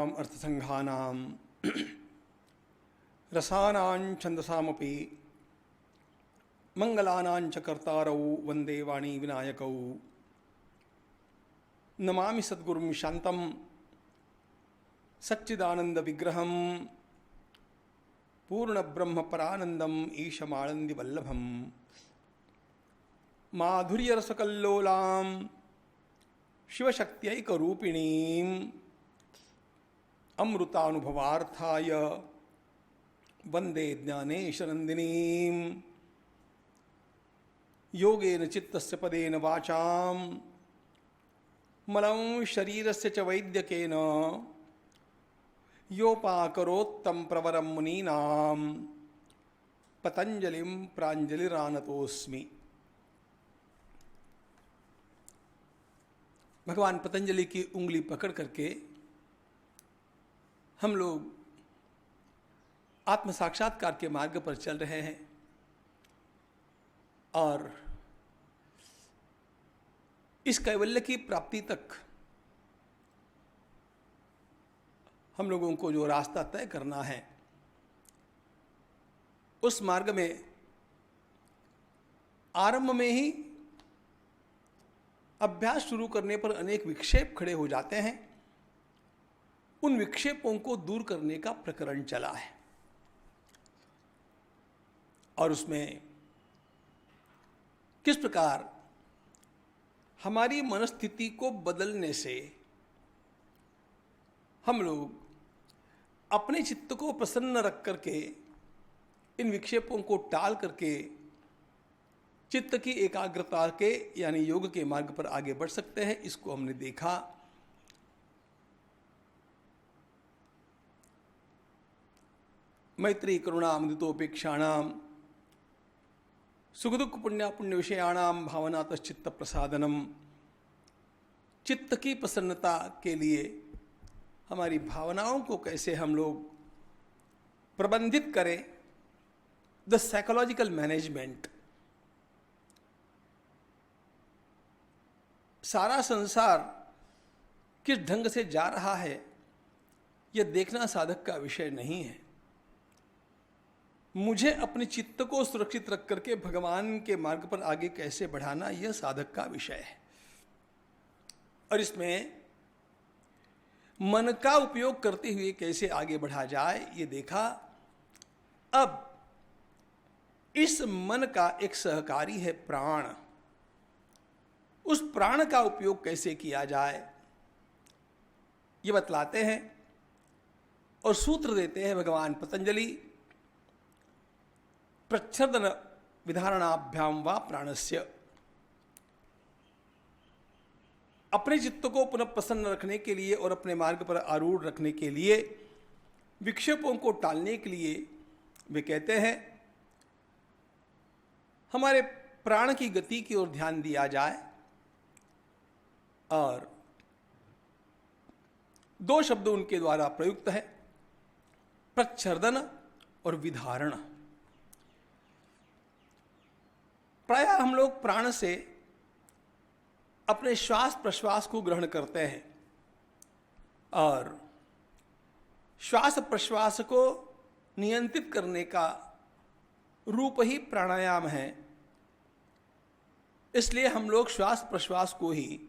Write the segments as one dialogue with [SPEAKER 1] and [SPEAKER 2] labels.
[SPEAKER 1] वेदानाम् अर्थसंघानां रसानां छन्दसामपि मंगलानां च कर्तारौ वन्दे वाणी विनायकौ। नमामि सद्गुरुं शान्तं सच्चिदानन्दविग्रहं पूर्णब्रह्मपरानन्दम् ईशमानन्दिवल्लभम्। माधुर्यरसकल्लोलां शिवशक्त्यैकरूपिणीम् अमृतानुभवार्थाय वन्दे ज्ञानेशनन्दिनीम्। योगेन चित्तस्य पदेन वाचां मलं शरीरस्य च वैद्यकेन योपाकरोत्तं प्रवरं मुनीनां पतंजलिं प्राञ्जलिरानतोऽस्मि। भगवान पतंजलि की उंगली पकड़ करके हम लोग आत्म साक्षात्कार के मार्ग पर चल रहे हैं और इस कैवल्य की प्राप्ति तक हम लोगों को जो रास्ता तय करना है, उस मार्ग में आरंभ में ही अभ्यास शुरू करने पर अनेक विक्षेप खड़े हो जाते हैं। उन विक्षेपों को दूर करने का प्रकरण चला है और उसमें किस प्रकार हमारी मनस्थिति को बदलने से हम लोग अपने चित्त को प्रसन्न रख करके इन विक्षेपों को टाल करके चित्त की एकाग्रता के यानी योग के मार्ग पर आगे बढ़ सकते हैं। इसको हमने देखा। मैत्री करुणा मुदितोपेक्षाणां सुख दुख पुण्य पुण्य विषयाणाम भावनातश्चित्त प्रसादनम। चित्त की प्रसन्नता के लिए हमारी भावनाओं को कैसे हम लोग प्रबंधित करें, द साइकोलॉजिकल मैनेजमेंट। सारा संसार किस ढंग से जा रहा है यह देखना साधक का विषय नहीं है। मुझे अपने चित्त को सुरक्षित रख करके भगवान के मार्ग पर आगे कैसे बढ़ाना, यह साधक का विषय है। और इसमें मन का उपयोग करते हुए कैसे आगे बढ़ा जाए, ये देखा। अब इस मन का एक सहकारी है प्राण। उस प्राण का उपयोग कैसे किया जाए ये बतलाते हैं और सूत्र देते हैं भगवान पतंजलि। प्रच्छदन विधारणाभ्याम वा प्राणस्य। अपने चित्त को पुनः प्रसन्न रखने के लिए और अपने मार्ग पर आरूढ़ रखने के लिए, विक्षेपों को टालने के लिए वे कहते हैं हमारे प्राण की गति की ओर ध्यान दिया जाए। और दो शब्द उनके द्वारा प्रयुक्त है, प्रच्छर्दन और विधारण। प्रायः हम लोग प्राण से अपने श्वास प्रश्वास को ग्रहण करते हैं और श्वास प्रश्वास को नियंत्रित करने का रूप ही प्राणायाम है। इसलिए हम लोग श्वास प्रश्वास को ही,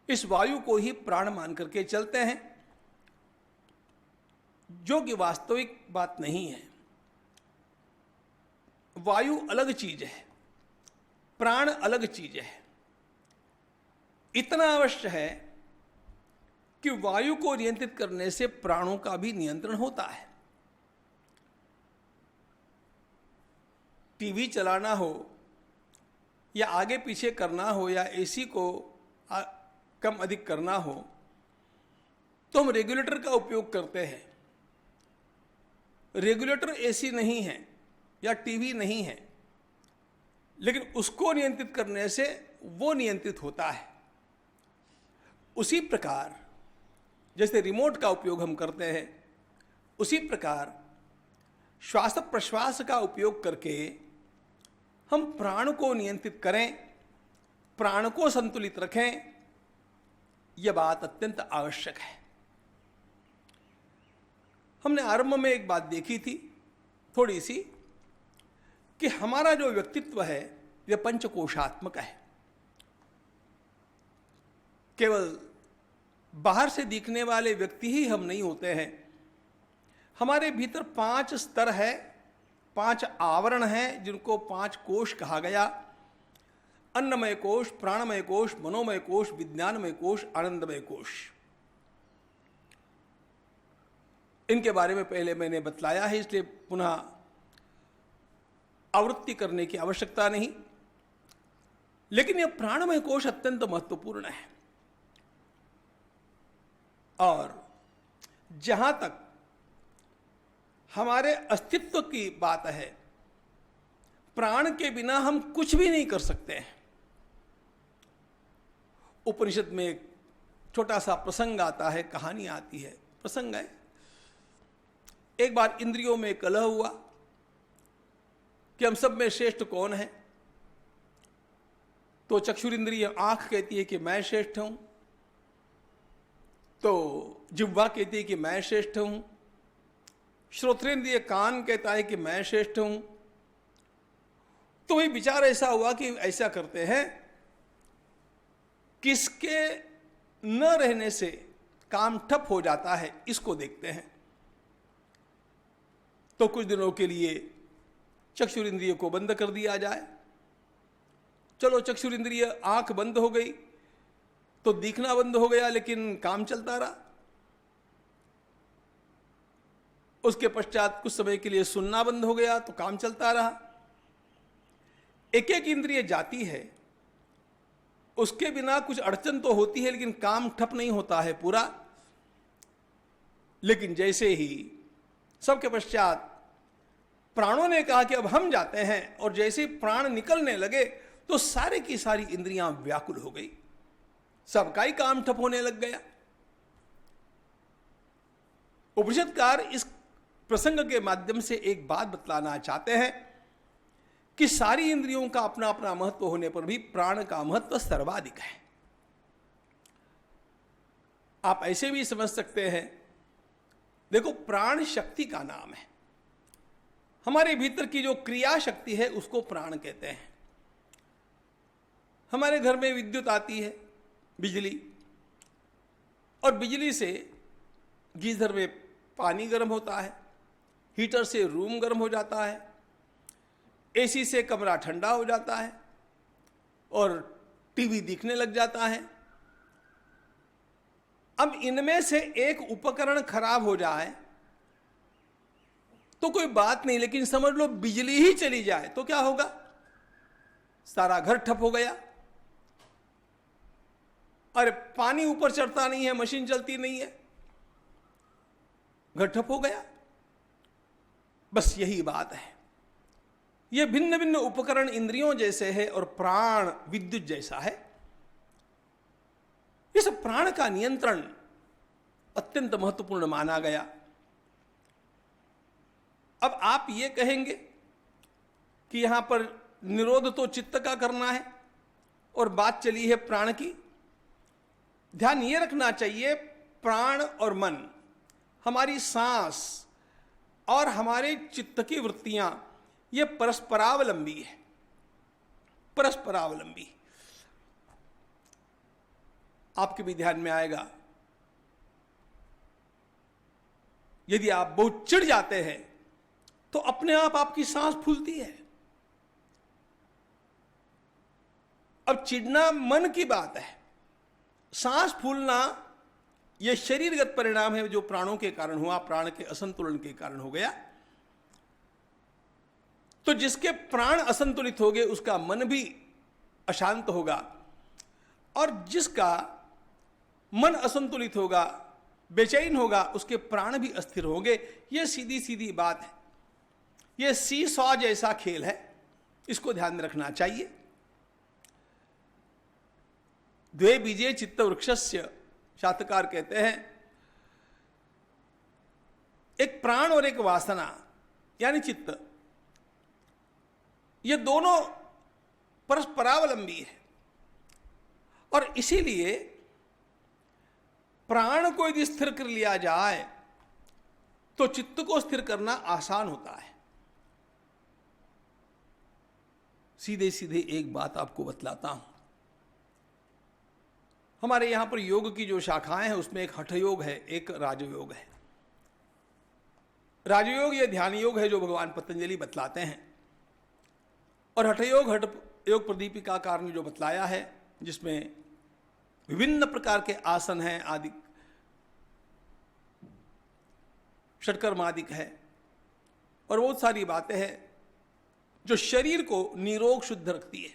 [SPEAKER 1] इस वायु को ही प्राण मान करके चलते हैं, जो कि वास्तविक बात नहीं है। वायु अलग चीज है, प्राण अलग चीज है। इतना अवश्य है कि वायु को नियंत्रित करने से प्राणों का भी नियंत्रण होता है। टीवी चलाना हो या आगे पीछे करना हो या एसी को कम अधिक करना हो तो हम रेगुलेटर का उपयोग करते हैं। रेगुलेटर एसी नहीं है या टीवी नहीं है, लेकिन उसको नियंत्रित करने से वो नियंत्रित होता है। उसी प्रकार जैसे रिमोट का उपयोग हम करते हैं, उसी प्रकार श्वास प्रश्वास का उपयोग करके हम प्राण को नियंत्रित करें, प्राण को संतुलित रखें। यह बात अत्यंत आवश्यक है। हमने आरंभ में एक बात देखी थी थोड़ी सी, कि हमारा जो व्यक्तित्व है यह पंचकोशात्मक है। केवल बाहर से दिखने वाले व्यक्ति ही हम नहीं होते हैं। हमारे भीतर 5 स्तर है, 5 आवरण हैं, जिनको 5 कोश कहा गया। अन्नमय कोश, प्राणमय कोश, मनोमय कोश, विज्ञानमय कोश, आनंदमय कोश। इनके बारे में पहले मैंने बतलाया है, इसलिए पुनः आवृत्ति करने की आवश्यकता नहीं। लेकिन यह प्राणमय कोश अत्यंत महत्वपूर्ण है। और जहां तक हमारे अस्तित्व की बात है, प्राण के बिना हम कुछ भी नहीं कर सकते हैं। उपनिषद में एक छोटा सा प्रसंग आता है, कहानी आती है, प्रसंग है। एक बार इंद्रियों में कलह हुआ कि हम सब में श्रेष्ठ कौन है। तो चक्षुरिंद्रिय आंख कहती है कि मैं श्रेष्ठ हूं, तो जिह्वा कहती है कि मैं श्रेष्ठ हूं, श्रोत्रेंद्रिय कान कहता है कि मैं श्रेष्ठ हूं। तो वही विचार ऐसा हुआ कि ऐसा करते हैं, किसके न रहने से काम ठप हो जाता है, इसको देखते हैं। तो कुछ दिनों के लिए चक्षुरिंद्रिय को बंद कर दिया जाए। चलो, चक्षुरिंद्रिय आंख बंद हो गई तो दिखना बंद हो गया, लेकिन काम चलता रहा। उसके पश्चात कुछ समय के लिए सुनना बंद हो गया तो काम चलता रहा। एक एक इंद्रिय जाती है, उसके बिना कुछ अड़चन तो होती है, लेकिन काम ठप नहीं होता है पूरा। लेकिन जैसे ही सबके पश्चात प्राणों ने कहा कि अब हम जाते हैं, और जैसे प्राण निकलने लगे तो सारे की सारी इंद्रियां व्याकुल हो गई, सबका ही काम ठप होने लग गया। उपनिषदकार इस प्रसंग के माध्यम से एक बात बतलाना चाहते हैं कि सारी इंद्रियों का अपना अपना महत्व होने पर भी प्राण का महत्व सर्वाधिक है। आप ऐसे भी समझ सकते हैं, देखो, प्राण शक्ति का नाम है। हमारे भीतर की जो क्रिया शक्ति है उसको प्राण कहते हैं। हमारे घर में विद्युत आती है, बिजली, और बिजली से गीजर में पानी गर्म होता है, हीटर से रूम गर्म हो जाता है, एसी से कमरा ठंडा हो जाता है, और टीवी दिखने लग जाता है। अब इनमें से एक उपकरण खराब हो जाए तो कोई बात नहीं, लेकिन समझ लो बिजली ही चली जाए तो क्या होगा? सारा घर ठप हो गया। अरे पानी ऊपर चढ़ता नहीं है, मशीन चलती नहीं है, घर ठप हो गया। बस यही बात है। यह भिन्न भिन्न उपकरण इंद्रियों जैसे है और प्राण विद्युत जैसा है। इस प्राण का नियंत्रण अत्यंत महत्वपूर्ण माना गया। अब आप ये कहेंगे कि यहां पर निरोध तो चित्त का करना है और बात चली है प्राण की। ध्यान ये रखना चाहिए, प्राण और मन, हमारी सांस और हमारे चित्त की वृत्तियां, ये परस्परावलंबी है, परस्परावलंबी। आपके भी ध्यान में आएगा, यदि आप बहुत चिढ़ जाते हैं तो अपने आप आपकी सांस फूलती है। अब चिढ़ना मन की बात है, सांस फूलना यह शरीरगत परिणाम है जो प्राणों के कारण हुआ, प्राण के असंतुलन के कारण हो गया। तो जिसके प्राण असंतुलित हो गए उसका मन भी अशांत होगा, और जिसका मन असंतुलित होगा, बेचैन होगा, उसके प्राण भी अस्थिर होंगे। यह सीधी सीधी बात है। यह सी सॉ जैसा खेल है, इसको ध्यान में रखना चाहिए। द्वे बीजे चित्त वृक्षस्य, शास्त्रकार कहते हैं, एक प्राण और एक वासना यानी चित्त, ये दोनों परस्परावलंबी है। और इसीलिए प्राण को यदि स्थिर कर लिया जाए तो चित्त को स्थिर करना आसान होता है। सीधे सीधे एक बात आपको बतलाता हूं। हमारे यहां पर योग की जो शाखाएं हैं उसमें एक हठ योग है, एक राजयोग है। राजयोग या ध्यान योग है जो भगवान पतंजलि बतलाते हैं, और हठ योग प्रदीपिकाकार ने जो बतलाया है, जिसमें विभिन्न प्रकार के आसन हैं आदि, षटकर्मादिक है और बहुत सारी बातें हैं जो शरीर को निरोग शुद्ध रखती है।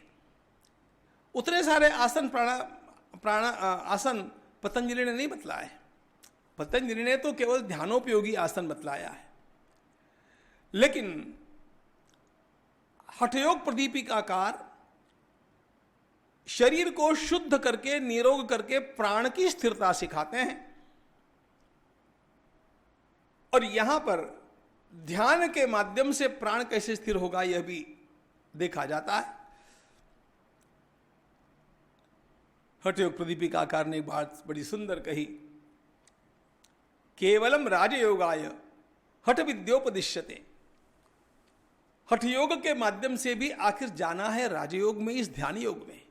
[SPEAKER 1] उतने सारे आसन आसन पतंजलि ने नहीं बतलाए। पतंजलि ने तो केवल ध्यानोपयोगी आसन बतलाया है, लेकिन हठयोग प्रदीपिकाकार शरीर को शुद्ध करके निरोग करके प्राण की स्थिरता सिखाते हैं। और यहां पर ध्यान के माध्यम से प्राण कैसे स्थिर होगा यह भी देखा जाता है। हठयोग प्रदीपिकाकार ने एक बात बड़ी सुंदर कही, केवलम राजयोगाय हठ विद्योपदिश्यते। हठ योग के माध्यम से भी आखिर जाना है राजयोग में, इस ध्यान योग में।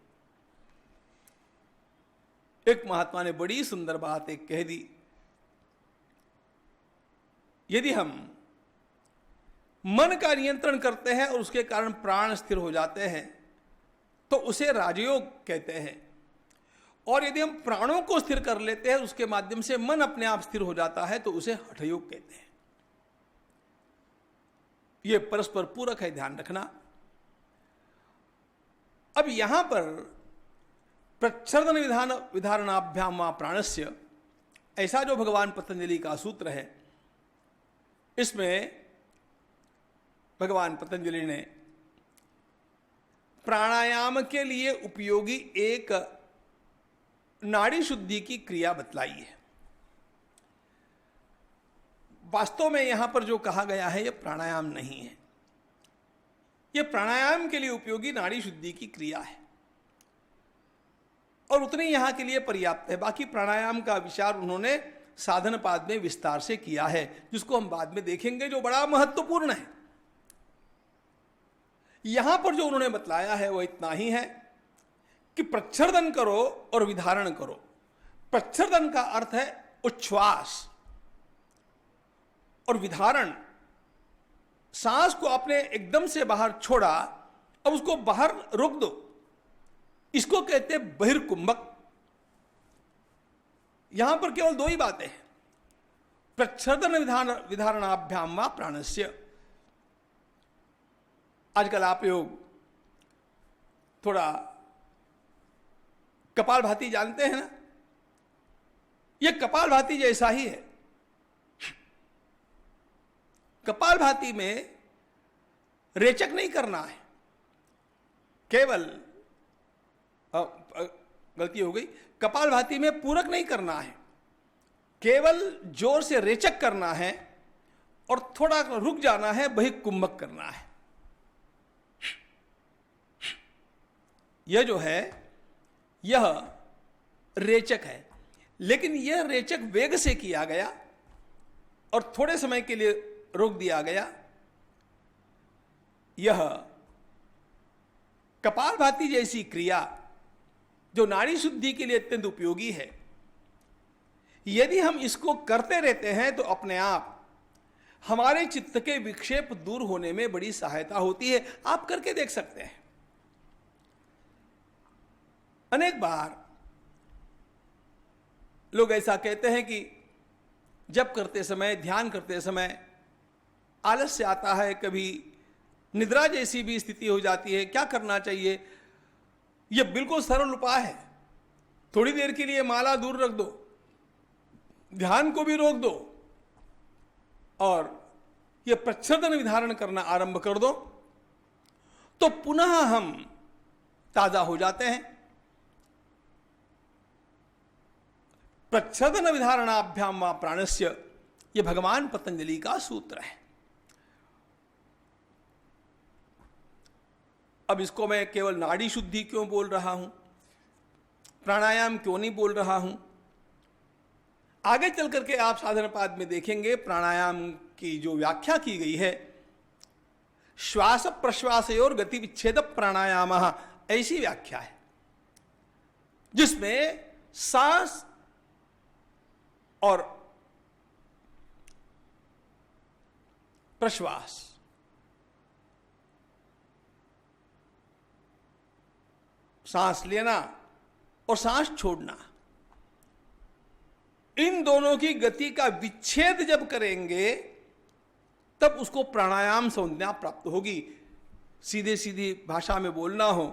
[SPEAKER 1] एक महात्मा ने बड़ी सुंदर बात एक कह दी, यदि हम मन का नियंत्रण करते हैं और उसके कारण प्राण स्थिर हो जाते हैं तो उसे राजयोग कहते हैं, और यदि हम प्राणों को स्थिर कर लेते हैं उसके माध्यम से मन अपने आप स्थिर हो जाता है तो उसे हठयोग कहते हैं। यह परस्पर पूरक है, ध्यान रखना। अब यहां पर प्रच्छर्दन विधारणाभ्याम वा प्राणस्य, ऐसा जो भगवान पतंजलि का सूत्र है, इसमें भगवान पतंजलि ने प्राणायाम के लिए उपयोगी एक नाड़ी शुद्धि की क्रिया बतलाई है। वास्तव में यहां पर जो कहा गया है यह प्राणायाम नहीं है, यह प्राणायाम के लिए उपयोगी नाड़ी शुद्धि की क्रिया है और उतनी यहां के लिए पर्याप्त है। बाकी प्राणायाम का विचार उन्होंने साधन पाद में विस्तार से किया है, जिसको हम बाद में देखेंगे, जो बड़ा महत्वपूर्ण है। यहां पर जो उन्होंने बतलाया है वह इतना ही है कि प्रच्छर्दन करो और विधारण करो। प्रच्छर्दन का अर्थ है उच्छ्वास, और विधारण सांस को आपने एकदम से बाहर छोड़ा, अब उसको बाहर रोक दो, इसको कहते हैं बहिर्कुंभक। यहां पर केवल दो ही बातें हैं, प्रच्छर्दन विधारणाभ्याम वा प्राणस्य। आजकल आप लोग थोड़ा कपालभाति जानते हैं ना, यह कपालभाति जैसा ही है। कपालभाति में रेचक नहीं करना है, केवल गलती हो गई, कपालभाति में पूरक नहीं करना है, केवल जोर से रेचक करना है और थोड़ा रुक जाना है, बहिर्कुंभक करना है। यह जो है यह रेचक है, लेकिन यह रेचक वेग से किया गया और थोड़े समय के लिए रोक दिया गया। यह कपालभाति जैसी क्रिया जो नाड़ी शुद्धि के लिए अत्यंत उपयोगी है, यदि हम इसको करते रहते हैं तो अपने आप हमारे चित्त के विक्षेप दूर होने में बड़ी सहायता होती है। आप करके देख सकते हैं। अनेक बार लोग ऐसा कहते हैं कि जब करते समय, ध्यान करते समय आलस्य आता है, कभी निद्रा जैसी भी स्थिति हो जाती है, क्या करना चाहिए? यह बिल्कुल सरल उपाय है। थोड़ी देर के लिए माला दूर रख दो, ध्यान को भी रोक दो और यह प्रच्छर्दन विधारण करना आरंभ कर दो, तो पुनः हम ताजा हो जाते हैं। प्रच्छर्दन विधारणाभ्याम वा प्राणस्य, यह भगवान पतंजलि का सूत्र है। अब इसको मैं केवल नाड़ी शुद्धि क्यों बोल रहा हूं, प्राणायाम क्यों नहीं बोल रहा हूं? आगे चल करके आप साधन पाद में देखेंगे प्राणायाम की जो व्याख्या की गई है, श्वास प्रश्वासयोर गति विच्छेद प्राणायाम, ऐसी व्याख्या है जिसमें सांस और प्रश्वास, सांस लेना और सांस छोड़ना, इन दोनों की गति का विच्छेद जब करेंगे तब उसको प्राणायाम संज्ञा प्राप्त होगी। सीधे सीधी भाषा में बोलना हो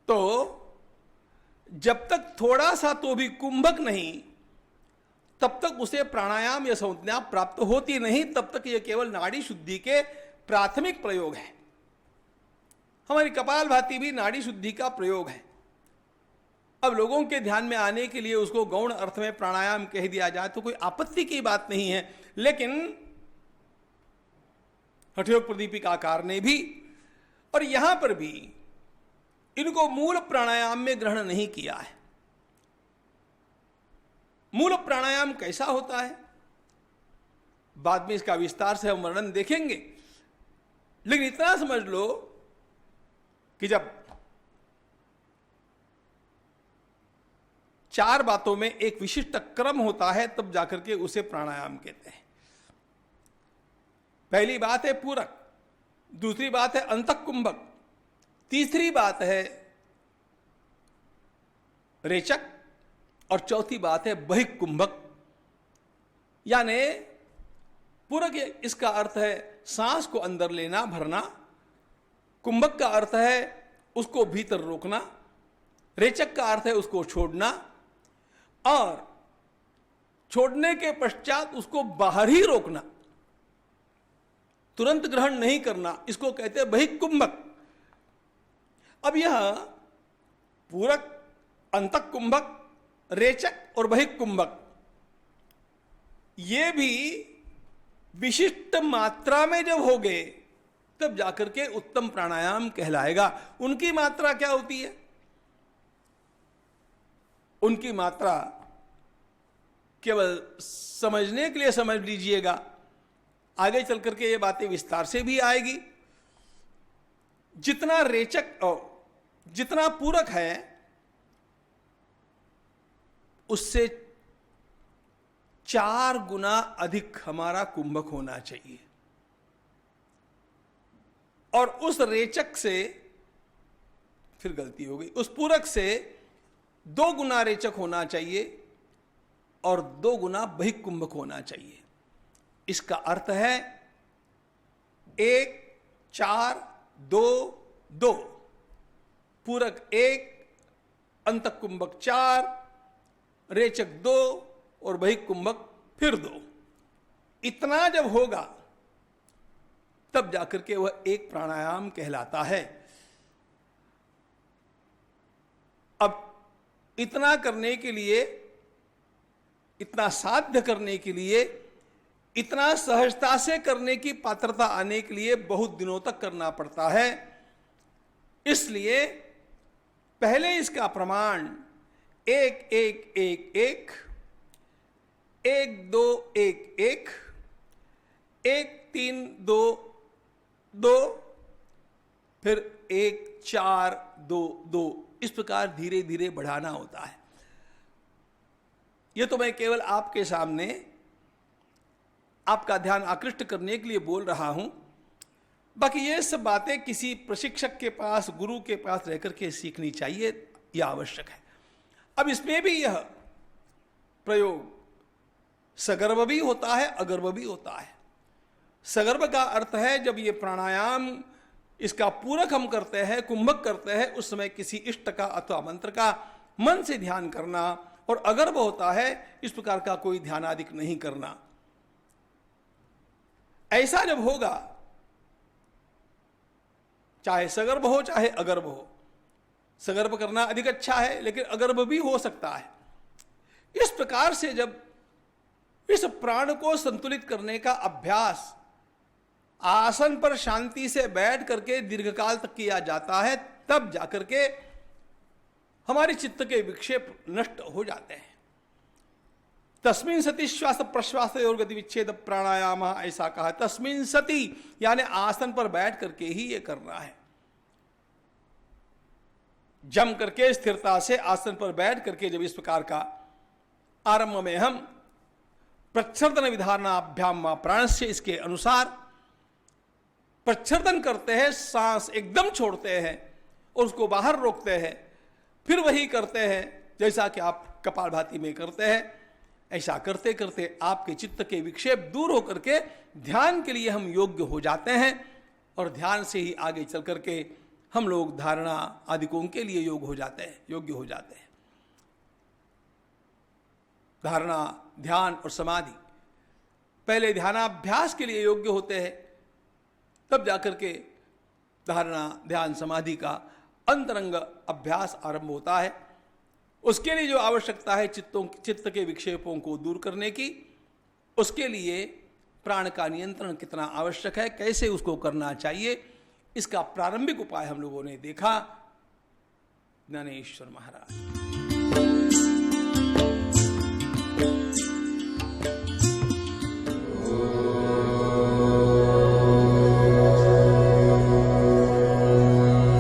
[SPEAKER 1] तो जब तक थोड़ा सा तो भी कुंभक नहीं, तब तक उसे प्राणायाम या संज्ञा प्राप्त होती नहीं। तब तक यह केवल नाड़ी शुद्धि के प्राथमिक प्रयोग है। हमारी कपालभाति भी नाड़ी शुद्धि का प्रयोग है। अब लोगों के ध्यान में आने के लिए उसको गौण अर्थ में प्राणायाम कह दिया जाए तो कोई आपत्ति की बात नहीं है, लेकिन हठयोग प्रदीपिकाकार ने भी और यहां पर भी इनको मूल प्राणायाम में ग्रहण नहीं किया है। मूल प्राणायाम कैसा होता है बाद में इसका विस्तार से हम वर्णन देखेंगे, लेकिन इतना समझ लो कि जब चार बातों में एक विशिष्ट क्रम होता है तब जाकर के उसे प्राणायाम कहते हैं। पहली बात है पूरक, दूसरी बात है अंतःकुंभक, तीसरी बात है रेचक और चौथी बात है बहिकुंभक। यानी पूरक इसका अर्थ है सांस को अंदर लेना भरना, कुंभक का अर्थ है उसको भीतर रोकना, रेचक का अर्थ है उसको छोड़ना और छोड़ने के पश्चात उसको बाहर ही रोकना, तुरंत ग्रहण नहीं करना, इसको कहते हैं बहिकुंभक। अब यह पूरक, अंतःकुंभक, रेचक और बहिकुंभक ये भी विशिष्ट मात्रा में जब हो गए तब जाकर के उत्तम प्राणायाम कहलाएगा। उनकी मात्रा क्या होती है? उनकी मात्रा केवल समझने के लिए समझ लीजिएगा, आगे चल करके ये बातें विस्तार से भी आएगी। जितना रेचक और जितना पूरक है उससे 4 गुना अधिक हमारा कुंभक होना चाहिए और उस रेचक से, फिर गलती हो गई, उस पूरक से 2 गुना रेचक होना चाहिए और 2 गुना बहिकुंभक होना चाहिए। इसका अर्थ है 1 4 2 2, पूरक 1, अंतःकुंभक 4, रेचक 2 और बहिकुंभक फिर 2। इतना जब होगा तब जाकर के वह एक प्राणायाम कहलाता है। अब इतना करने के लिए, इतना साध्य करने के लिए, इतना सहजता से करने की पात्रता आने के लिए बहुत दिनों तक करना पड़ता है। इसलिए पहले इसका प्रमाण 1 1 1 1, 1 2 1 1, 1 3 2 2, फिर 1 4 2 2, इस प्रकार धीरे धीरे बढ़ाना होता है। यह तो मैं केवल आपके सामने आपका ध्यान आकृष्ट करने के लिए बोल रहा हूं, बाकी ये सब बातें किसी प्रशिक्षक के पास, गुरु के पास रहकर के सीखनी चाहिए, यह आवश्यक है। अब इसमें भी यह प्रयोग सगर्भ भी होता है, अगर्भ भी होता है। सगर्भ का अर्थ है जब ये प्राणायाम इसका पूरक हम करते हैं, कुंभक करते हैं, उस समय किसी इष्ट का अथवा मंत्र का मन से ध्यान करना, और अगर्भ होता है इस प्रकार का कोई ध्यान आदिक नहीं करना। ऐसा जब होगा, चाहे सगर्भ हो चाहे अगर्भ हो, सगर्भ करना अधिक अच्छा है लेकिन अगर्भ भी हो सकता है। इस प्रकार से जब इस प्राण को संतुलित करने का अभ्यास आसन पर शांति से बैठ करके दीर्घकाल तक किया जाता है, तब जाकर के हमारे चित्त के विक्षेप नष्ट हो जाते हैं। तस्मिन सती श्वास प्रश्वास और गति विच्छेद प्राणायाम, ऐसा कहा। तस्मिन सती यानी आसन पर बैठ करके ही ये करना है। जम करके स्थिरता से आसन पर बैठ करके जब इस प्रकार का आरंभ में हम प्रच्छर्दन विधानाभ्याम प्राण से इसके अनुसार प्रच्छर्दन करते हैं, सांस एकदम छोड़ते हैं और उसको बाहर रोकते हैं, फिर वही करते हैं जैसा कि आप कपालभाति में करते हैं। ऐसा करते करते आपके चित्त के विक्षेप दूर होकर के ध्यान के लिए हम योग्य हो जाते हैं और ध्यान से ही आगे चल करके हम लोग धारणा आदिकों के लिए योग्य हो जाते हैं। धारणा, ध्यान और समाधि पहले ध्यानाभ्यास के लिए योग्य होते हैं, तब जाकर के धारणा, ध्यान, समाधि का अंतरंग अभ्यास आरंभ होता है। उसके लिए जो आवश्यकता है चित्त के विक्षेपों को दूर करने की, उसके लिए प्राण का नियंत्रण कितना आवश्यक है, कैसे उसको करना चाहिए, इसका प्रारंभिक उपाय हम लोगों ने देखा। ज्ञानेश्वर महाराज।